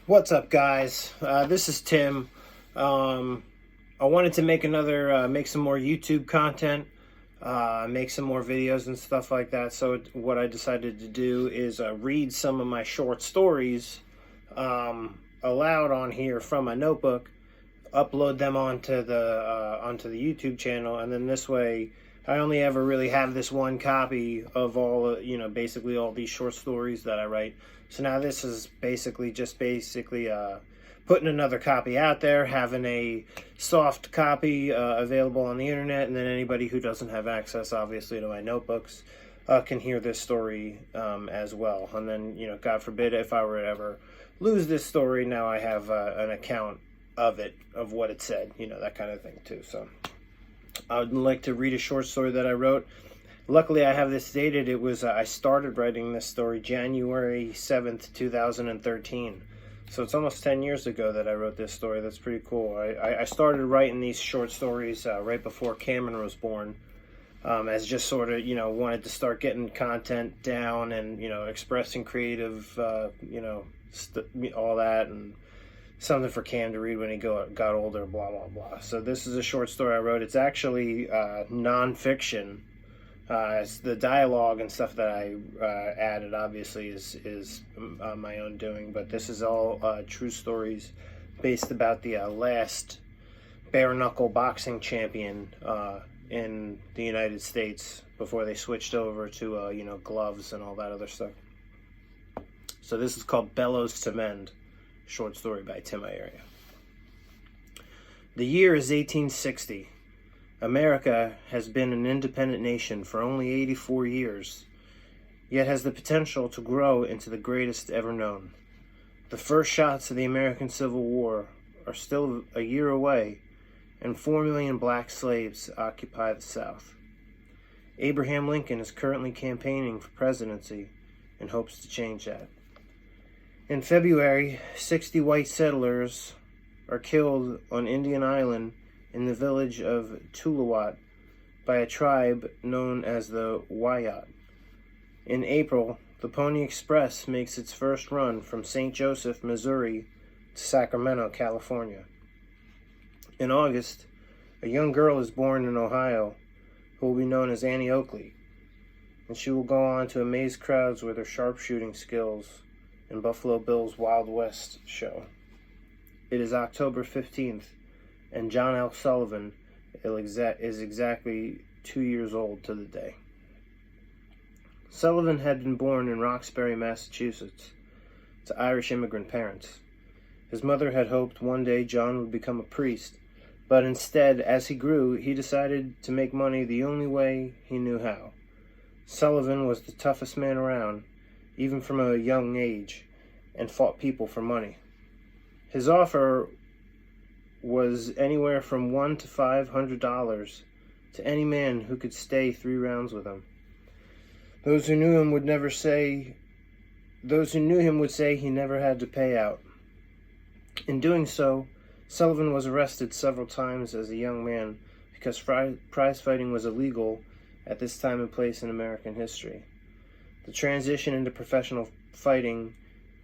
What's up, guys? This is Tim. I wanted to make make some more YouTube content, make some more videos and stuff like that. So what I decided to do is read some of my short stories aloud on here from my notebook, upload them onto the YouTube channel, and then this way I only ever really have this one copy of all, basically all these short stories that I write. So now this is basically putting another copy out there, having a soft copy available on the internet, and then anybody who doesn't have access, obviously, to my notebooks can hear this story as well. And then, God forbid, if I were to ever lose this story, now I have an account of it, of what it said, that kind of thing too. So I would like to read a short story that I wrote. Luckily, I have this dated. It was I started writing this story January 7th, 2013. So it's almost 10 years ago that I wrote this story. That's pretty cool. I started writing these short stories right before Cameron was born, as just sort of, wanted to start getting content down and, expressing creative, all that, and something for Cam to read when he got older, blah, blah, blah. So this is a short story I wrote. It's actually nonfiction. It's the dialogue and stuff that I added, obviously, is my own doing. But this is all true stories based about the last bare-knuckle boxing champion in the United States before they switched over to, gloves and all that other stuff. So this is called Bellows to Mend. Short story by TIM IARIA. The year is 1860. America has been an independent nation for only 84 years, yet has the potential to grow into the greatest ever known. The first shots of the American Civil War are still a year away, and 4 million black slaves occupy the South. Abraham Lincoln is currently campaigning for presidency and hopes to change that. In February, 60 white settlers are killed on Indian Island in the village of Tuluwat by a tribe known as the Wyandotte. In April, the Pony Express makes its first run from St. Joseph, Missouri to Sacramento, California. In August, a young girl is born in Ohio who will be known as Annie Oakley, and she will go on to amaze crowds with her sharpshooting skills in Buffalo Bill's Wild West show. It is October 15th, and John L. Sullivan is exactly 2 years old to the day. Sullivan had been born in Roxbury, Massachusetts, to Irish immigrant parents. His mother had hoped one day John would become a priest, but instead, as he grew, he decided to make money the only way he knew how. Sullivan was the toughest man around, even from a young age, and fought people for money. His offer was anywhere from $100 to $500 to any man who could stay 3 rounds with him. Those who knew him would say he never had to pay out. In doing so, Sullivan was arrested several times as a young man because prize fighting was illegal at this time and place in American history. The transition into professional fighting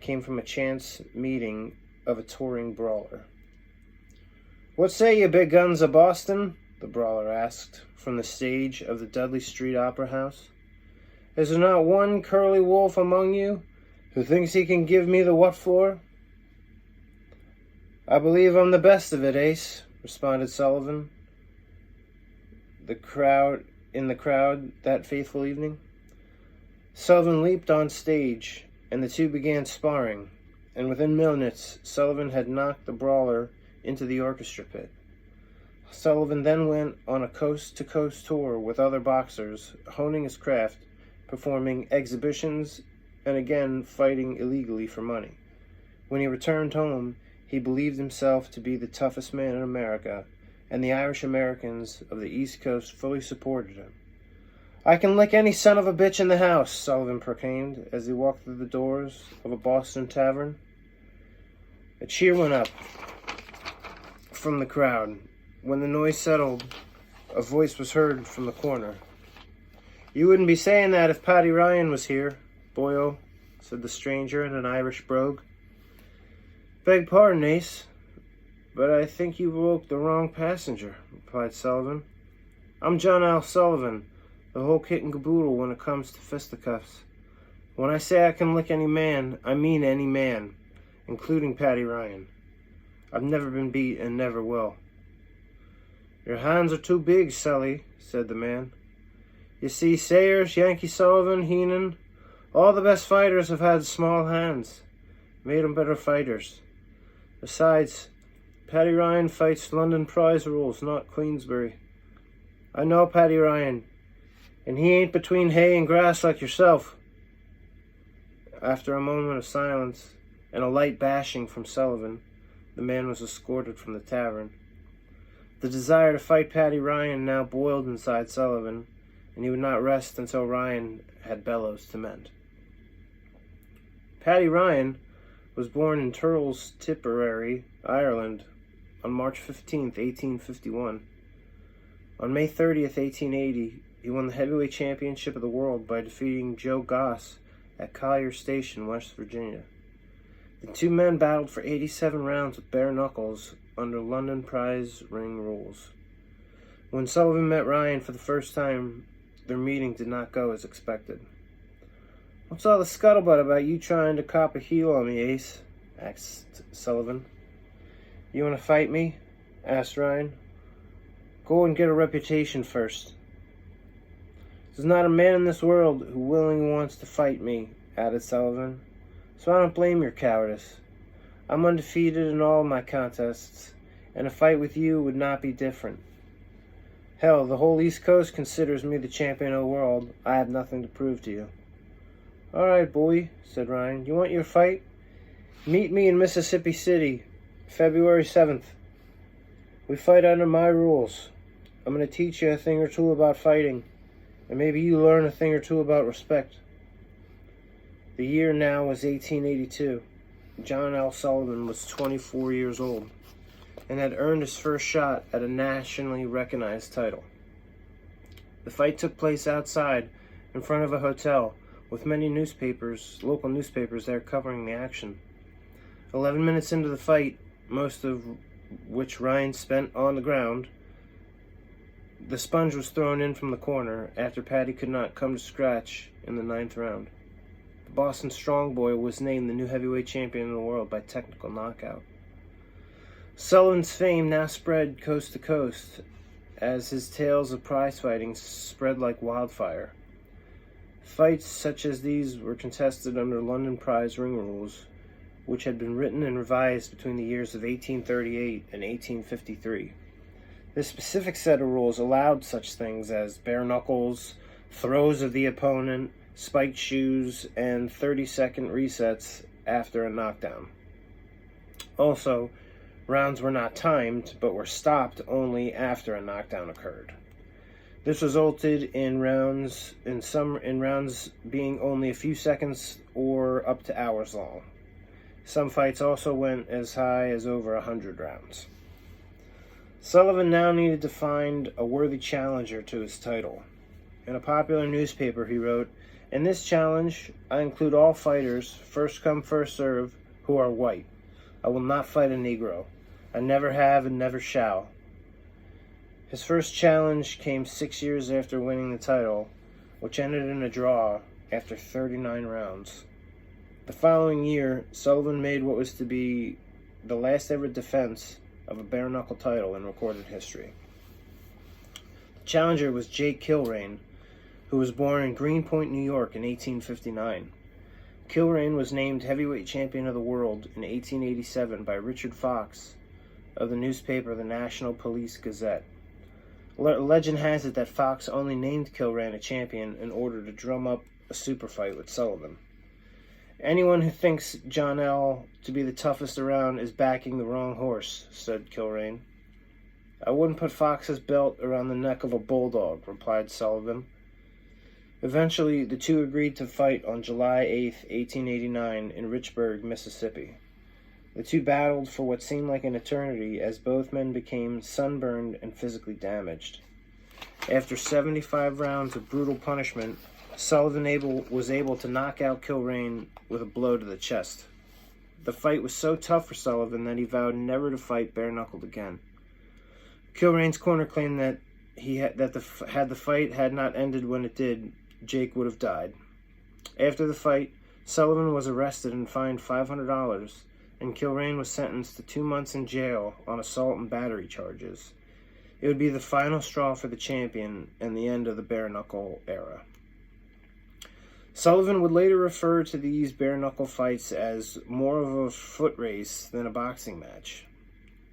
came from a chance meeting of a touring brawler. "What say you, big guns of Boston?" the brawler asked from the stage of the Dudley Street Opera House. "Is there not one curly wolf among you who thinks he can give me the what for?" "I believe I'm the best of it, Ace," responded Sullivan. In the crowd that faithful evening, Sullivan leaped on stage, and the two began sparring, and within minutes, Sullivan had knocked the brawler into the orchestra pit. Sullivan then went on a coast-to-coast tour with other boxers, honing his craft, performing exhibitions, and again fighting illegally for money. When he returned home, he believed himself to be the toughest man in America, and the Irish Americans of the East Coast fully supported him. "I can lick any son of a bitch in the house," Sullivan proclaimed as he walked through the doors of a Boston tavern. A cheer went up from the crowd. When the noise settled, a voice was heard from the corner. "You wouldn't be saying that if Paddy Ryan was here, boyo," said the stranger in an Irish brogue. "Beg pardon, Ace, but I think you woke the wrong passenger," replied Sullivan. "I'm John L. Sullivan, the whole kit and caboodle when it comes to fisticuffs. When I say I can lick any man, I mean any man, including Paddy Ryan. I've never been beat and never will." "Your hands are too big, Sully," said the man. "You see, Sayers, Yankee Sullivan, Heenan, all the best fighters have had small hands. Made them better fighters. Besides, Paddy Ryan fights London prize rules, not Queensbury. I know Paddy Ryan, and he ain't between hay and grass like yourself." After a moment of silence and a light bashing from Sullivan, the man was escorted from the tavern. The desire to fight Paddy Ryan now boiled inside Sullivan, and he would not rest until Ryan had bellows to mend. Paddy Ryan was born in Turles, Tipperary, Ireland, on March 15th, 1851. On May 30th, 1880, he won the heavyweight championship of the world by defeating Joe Goss at Collier Station, West Virginia. The two men battled for 87 rounds with bare knuckles under London prize ring rules. When Sullivan met Ryan for the first time, their meeting did not go as expected. "What's all the scuttlebutt about you trying to cop a heel on me, Ace?" asked Sullivan. "You want to fight me?" asked Ryan. "Go and get a reputation first." "There's not a man in this world who willingly wants to fight me," added Sullivan. "So I don't blame your cowardice. I'm undefeated in all my contests, and a fight with you would not be different. Hell, the whole East Coast considers me the champion of the world. I have nothing to prove to you." "All right, boy," said Ryan. "You want your fight? Meet me in Mississippi City, February 7th. We fight under my rules. I'm going to teach you a thing or two about fighting, and maybe you learn a thing or two about respect." The year now was 1882. John L. Sullivan was 24 years old and had earned his first shot at a nationally recognized title. The fight took place outside in front of a hotel with many local newspapers there covering the action. 11 minutes into the fight, most of which Ryan spent on the ground, the sponge was thrown in from the corner after Paddy could not come to scratch in the 9th round. The Boston Strong Boy was named the new heavyweight champion of the world by technical knockout. Sullivan's fame now spread coast to coast as his tales of prize fighting spread like wildfire. Fights such as these were contested under London prize ring rules, which had been written and revised between the years of 1838 and 1853. This specific set of rules allowed such things as bare knuckles, throws of the opponent, spiked shoes, and 30-second resets after a knockdown. Also, rounds were not timed, but were stopped only after a knockdown occurred. This resulted in rounds being only a few seconds or up to hours long. Some fights also went as high as over 100 rounds. Sullivan now needed to find a worthy challenger to his title. In a popular newspaper, he wrote, "In this challenge, I include all fighters, first come, first serve, who are white. I will not fight a Negro. I never have and never shall." His first challenge came 6 years after winning the title, which ended in a draw after 39 rounds. The following year, Sullivan made what was to be the last ever defense of a bare-knuckle title in recorded history. The challenger was Jake Kilrain, who was born in Greenpoint, New York in 1859. Kilrain was named heavyweight champion of the world in 1887 by Richard Fox of the newspaper The National Police Gazette. Legend has it that Fox only named Kilrain a champion in order to drum up a super fight with Sullivan. "Anyone who thinks John L. to be the toughest around is backing the wrong horse," said Kilrain. "I wouldn't put Fox's belt around the neck of a bulldog," replied Sullivan. Eventually, the two agreed to fight on July 8, 1889, in Richburg, Mississippi. The two battled for what seemed like an eternity as both men became sunburned and physically damaged. After 75 rounds of brutal punishment, Sullivan was able to knock out Kilrain with a blow to the chest. The fight was so tough for Sullivan that he vowed never to fight bare-knuckled again. Kilrain's corner claimed that the fight had not ended when it did, Jake would have died. After the fight, Sullivan was arrested and fined $500, and Kilrain was sentenced to 2 months in jail on assault and battery charges. It would be the final straw for the champion and the end of the bare-knuckle era. Sullivan would later refer to these bare-knuckle fights as more of a foot race than a boxing match.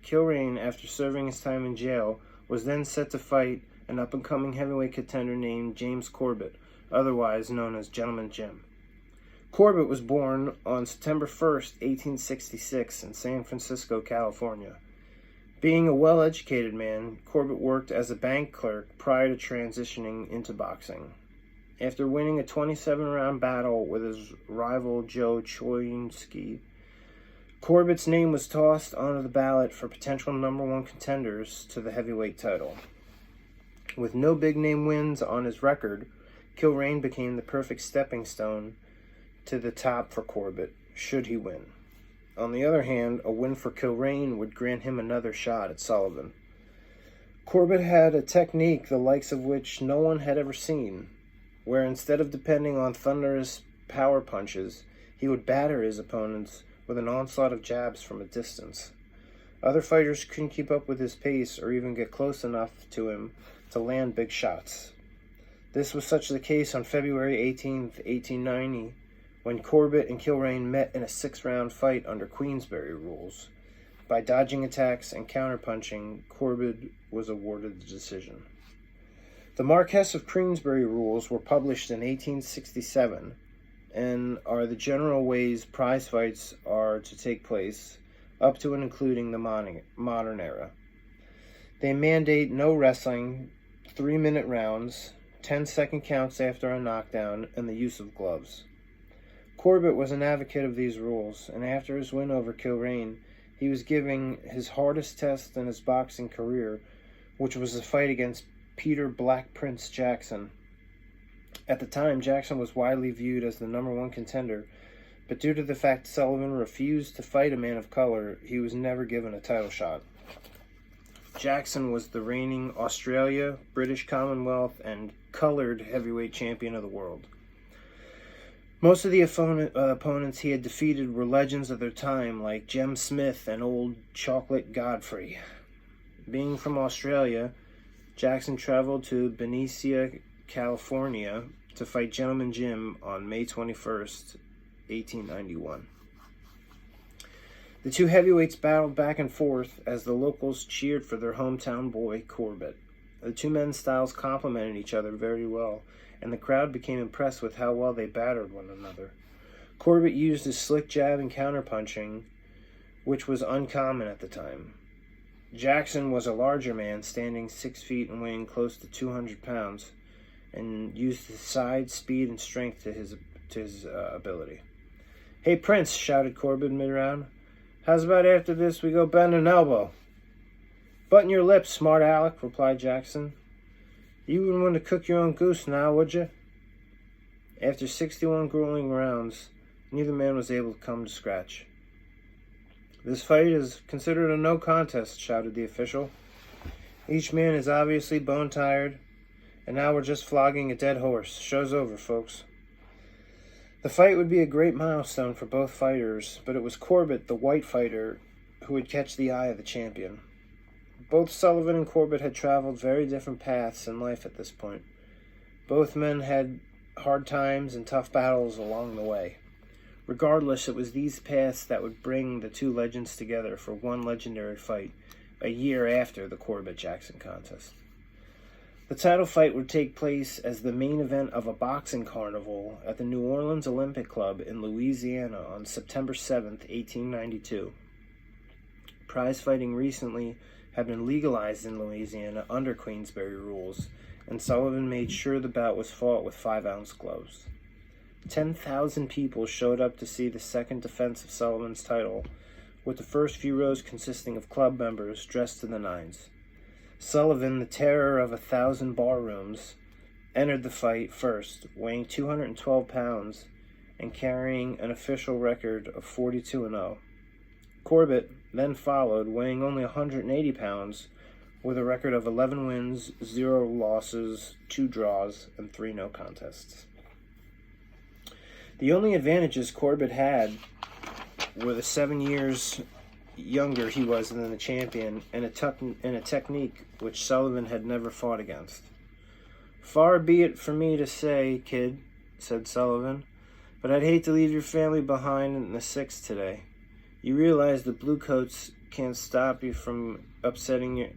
Kilrain, after serving his time in jail, was then set to fight an up-and-coming heavyweight contender named James Corbett, otherwise known as Gentleman Jim. Corbett was born on September 1st, 1866 in San Francisco, California. Being a well-educated man, Corbett worked as a bank clerk prior to transitioning into boxing. After winning a 27-round battle with his rival Joe Choyinski, Corbett's name was tossed onto the ballot for potential #1 contenders to the heavyweight title. With no big-name wins on his record, Kilrain became the perfect stepping stone to the top for Corbett, should he win. On the other hand, a win for Kilrain would grant him another shot at Sullivan. Corbett had a technique the likes of which no one had ever seen, where instead of depending on thunderous power punches, he would batter his opponents with an onslaught of jabs from a distance. Other fighters couldn't keep up with his pace or even get close enough to him to land big shots. This was such the case on February 18th, 1890, when Corbett and Kilrain met in a 6-round fight under Queensberry rules. By dodging attacks and counterpunching, Corbett was awarded the decision. The Marquess of Queensberry rules were published in 1867 and are the general ways prize fights are to take place, up to and including the modern era. They mandate no wrestling, 3-minute rounds, 10-second counts after a knockdown, and the use of gloves. Corbett was an advocate of these rules, and after his win over Kilrain, he was giving his hardest test in his boxing career, which was a fight against Peter Black Prince Jackson. At the time, Jackson was widely viewed as the #1 contender, but due to the fact Sullivan refused to fight a man of color, he was never given a title shot. Jackson was the reigning Australia, British Commonwealth, and colored heavyweight champion of the world. Most of the opponents he had defeated were legends of their time, like Jem Smith and Old Chocolate Godfrey. Being from Australia, Jackson traveled to Benicia, California, to fight Gentleman Jim on May 21st, 1891. The two heavyweights battled back and forth as the locals cheered for their hometown boy, Corbett. The two men's styles complemented each other very well, and the crowd became impressed with how well they battered one another. Corbett used his slick jab and counterpunching, which was uncommon at the time. Jackson was a larger man, standing 6 feet and weighing close to 200 pounds, and used his size, speed, and strength to his ability. "Hey, Prince," shouted Corbett mid-round. "How's about after this we go bend an elbow?" "Button your lips, smart Alec," replied Jackson. "You wouldn't want to cook your own goose now, would you?" After 61 grueling rounds, neither man was able to come to scratch. "This fight is considered a no contest," shouted the official. "Each man is obviously bone-tired, and now we're just flogging a dead horse. Show's over, folks." The fight would be a great milestone for both fighters, but it was Corbett, the white fighter, who would catch the eye of the champion. Both Sullivan and Corbett had traveled very different paths in life at this point. Both men had hard times and tough battles along the way. Regardless, it was these paths that would bring the two legends together for one legendary fight a year after the Corbett-Jackson contest. The title fight would take place as the main event of a boxing carnival at the New Orleans Olympic Club in Louisiana on September 7th, 1892. Prize fighting recently had been legalized in Louisiana under Queensberry rules, and Sullivan made sure the bout was fought with 5-ounce gloves. 10,000 people showed up to see the second defense of Sullivan's title, with the first few rows consisting of club members dressed to the nines. Sullivan, the terror of 1,000 bar rooms, entered the fight first, weighing 212 pounds, and carrying an official record of 42-0. Corbett then followed, weighing only 180 pounds, with a record of 11 wins, 0 losses, 2 draws, and 3 no contests. The only advantages Corbett had were the 7 years younger he was than the champion, and a technique which Sullivan had never fought against. "Far be it from me to say, kid," said Sullivan, "but I'd hate to leave your family behind in the 6th today. You realize the Bluecoats can't stop you from upsetting your...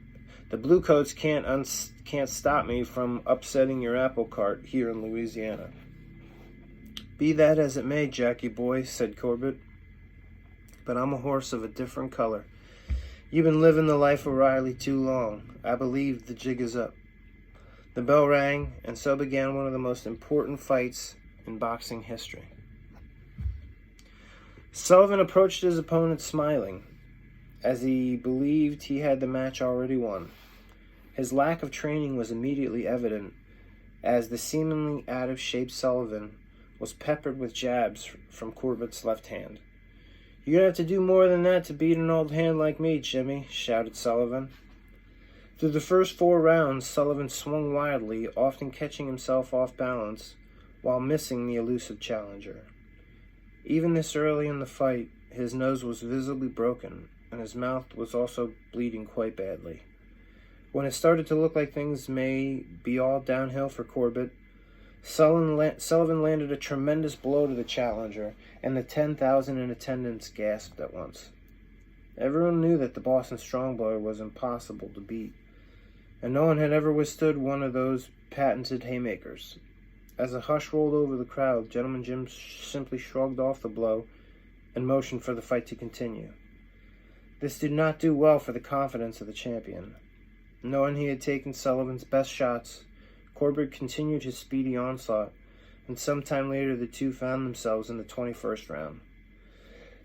The Bluecoats can't stop me from upsetting your apple cart here in Louisiana." "Be that as it may, Jackie boy," said Corbett, "but I'm a horse of a different color. You've been living the life of Riley too long. I believe the jig is up." The bell rang, and so began one of the most important fights in boxing history. Sullivan approached his opponent smiling, as he believed he had the match already won. His lack of training was immediately evident, as the seemingly out-of-shape Sullivan was peppered with jabs from Corbett's left hand. "You're going to have to do more than that to beat an old hand like me, Jimmy," shouted Sullivan. Through the first 4 rounds, Sullivan swung wildly, often catching himself off balance, while missing the elusive challenger. Even this early in the fight, his nose was visibly broken, and his mouth was also bleeding quite badly. When it started to look like things may be all downhill for Corbett, Sullivan landed a tremendous blow to the challenger, and the 10,000 in attendance gasped at once. Everyone knew that the Boston Strongblower was impossible to beat, and no one had ever withstood one of those patented haymakers. As a hush rolled over the crowd, Gentleman Jim simply shrugged off the blow and motioned for the fight to continue. This did not do well for the confidence of the champion. Knowing he had taken Sullivan's best shots, Corbett continued his speedy onslaught, and sometime later the two found themselves in the 21st round.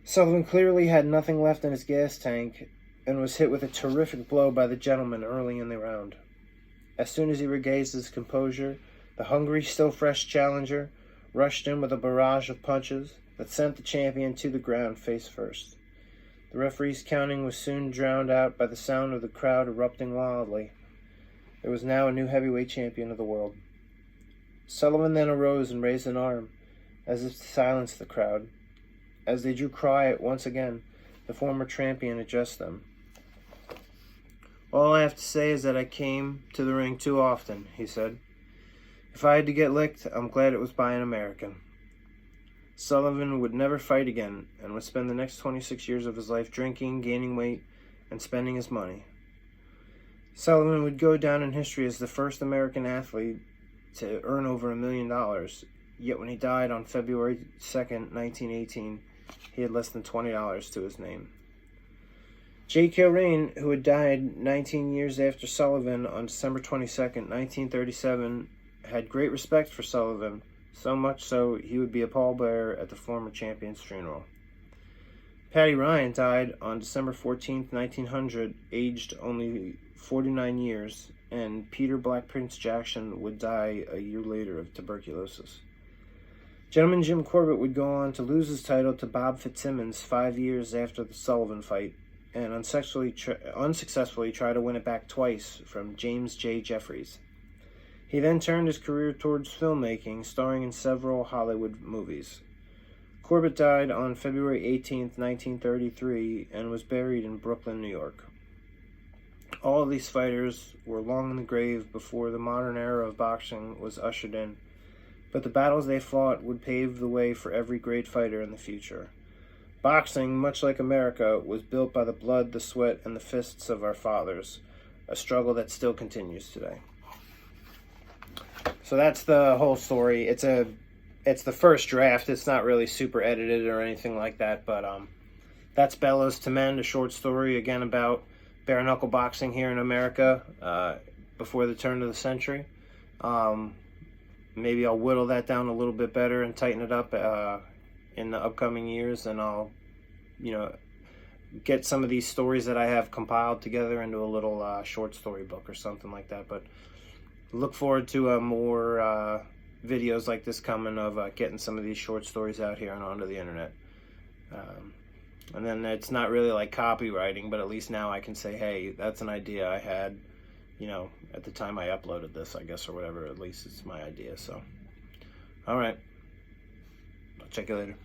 Sullivan clearly had nothing left in his gas tank and was hit with a terrific blow by the gentleman early in the round. As soon as he regained his composure, the hungry, still fresh challenger rushed in with a barrage of punches that sent the champion to the ground face first. The referee's counting was soon drowned out by the sound of the crowd erupting wildly. There was now a new heavyweight champion of the world. Sullivan then arose and raised an arm, as if to silence the crowd. As they drew quiet once again, the former champion addressed them. "All I have to say is that I came to the ring too often," he said. "If I had to get licked, I'm glad it was by an American." Sullivan would never fight again, and would spend the next 26 years of his life drinking, gaining weight, and spending his money. Sullivan would go down in history as the first American athlete to earn over $1 million, yet when he died on February 2nd, 1918, he had less than $20 to his name. J. Kilrain, who had died 19 years after Sullivan on December 22nd, 1937, had great respect for Sullivan, so much so he would be a pallbearer at the former champion's funeral. Paddy Ryan died on December 14th, 1900, aged only 49 years, and Peter Black Prince Jackson would die a year later of tuberculosis. Gentleman Jim Corbett would go on to lose his title to Bob Fitzsimmons 5 years after the Sullivan fight, and unsuccessfully try to win it back twice from James J. Jeffries. He then turned his career towards filmmaking, starring in several Hollywood movies. Corbett died on February 18, 1933, and was buried in Brooklyn, New York. All of these fighters were long in the grave before the modern era of boxing was ushered in, but the battles they fought would pave the way for every great fighter in the future. Boxing, much like America, was built by the blood, the sweat, and the fists of our fathers, a struggle that still continues today. So that's the whole story. It's the first draft. It's not really super edited or anything like that, but that's Bellows to Mend, a short story, again, about bare knuckle boxing here in America before the turn of the century. Maybe I'll whittle that down a little bit better and tighten it up in the upcoming years, and I'll, get some of these stories that I have compiled together into a little short story book or something like that. But look forward to a more videos like this coming of getting some of these short stories out here and onto the internet. And then it's not really like copywriting, but at least now I can say, hey, that's an idea I had, you know, at the time I uploaded this, I guess, or whatever. At least it's my idea. So, all right. I'll check you later.